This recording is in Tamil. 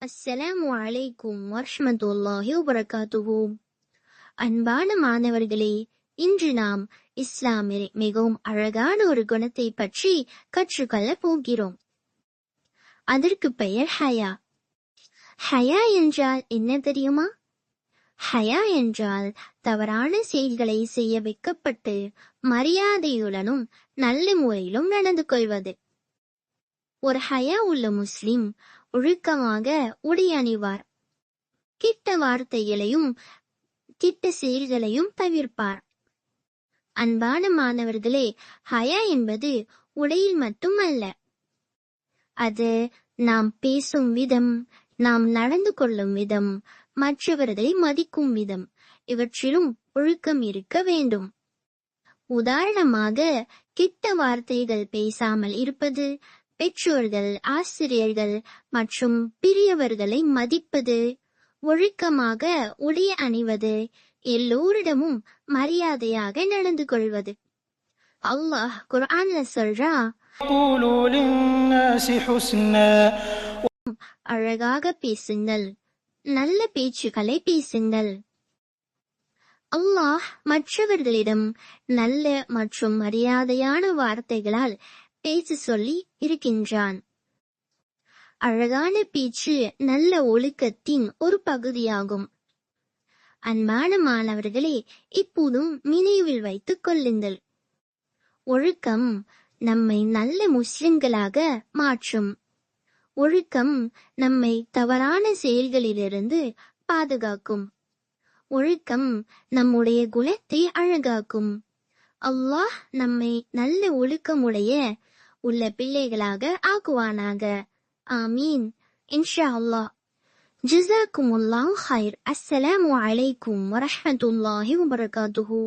அஸ்ஸலாமு அலைக்கும் வரஹ்மத்துல்லாஹி வபரகாத்துஹு. அன்பான மாணவர்களே, இன்று நாம் இஸ்லாமில் மிகவும் அழகான ஒரு குணத்தை பற்றி கற்றுக்கொள்ள போகிறோம். அதற்கு பெயர் ஹயா. ஹயா என்றால் என்ன தெரியுமா? ஹயா என்றால் தவறான செயல்களை செய்ய வைக்கப்பட்டு மரியாதையுடனும் நல்ல முறையிலும் நடந்து கொள்வது. ஒரு ஹயா உள்ள முஸ்லிம் ஒழுக்கமாக உடை அணிவார், கிட்ட வார்த்தைகளையும் கிட்ட செயல்களையும் தவிர்ப்பார். அன்பான மாணவர்களே, ஹயா என்பது உடையில் மட்டுமல்ல, அது நாம் பேசும் விதம், நாம் நடந்து கொள்ளும் விதம், மற்றவர்களை மதிக்கும் விதம், இவற்றிலும் ஒழுக்கம் இருக்க வேண்டும். உதாரணமாக, கிட்ட வார்த்தைகள் பேசாமல் இருப்பது, பெற்றோர்கள், ஆசிரியர்கள் மற்றும் பெரியவர்களை மதிப்பது, ஒழுக்கமாக உடை அணிவது, எல்லோரிடமும் மரியாதையாக நடந்து கொள்வது. அல்லாஹ் குர்ஆன்ல சொல்றா, அழகாக பேசுங்கள், நல்ல பேச்சுக்களை பேசுங்கள். அல்லாஹ் மற்றவர்களிடம் நல்ல மற்றும் மரியாதையான வார்த்தைகளால் பேச சொல்லி இருக்கின்றான். அழகான பேச்சு நல்ல ஒழுக்கத்தின் ஒரு பகுதியாகும். அன்பான மாணவர்களே, இப்போதும் நினைவில் வைத்துக் கொள்ளுங்கள், ஒழுக்கம் நம்மை நல்ல முஸ்லிம்களாக மாற்றும். ஒழுக்கம் நம்மை தவறான செயல்களிலிருந்து பாதுகாக்கும். ஒழுக்கம் நம்முடைய குணத்தை அழகாக்கும். அல்லாஹ் நம்மை நல்ல ஒழுக்கமுடைய உள்ள பிள்ளைகளாக ஆக்குவானாக. ஆமீன், இன்ஷா அல்லாஹ். ஜஸாக்குமுல்லாஹு ஹைர். அஸ்ஸலாமு அலைக்கும் வரஹ்மத்துல்லாஹி வபரகாத்துஹு.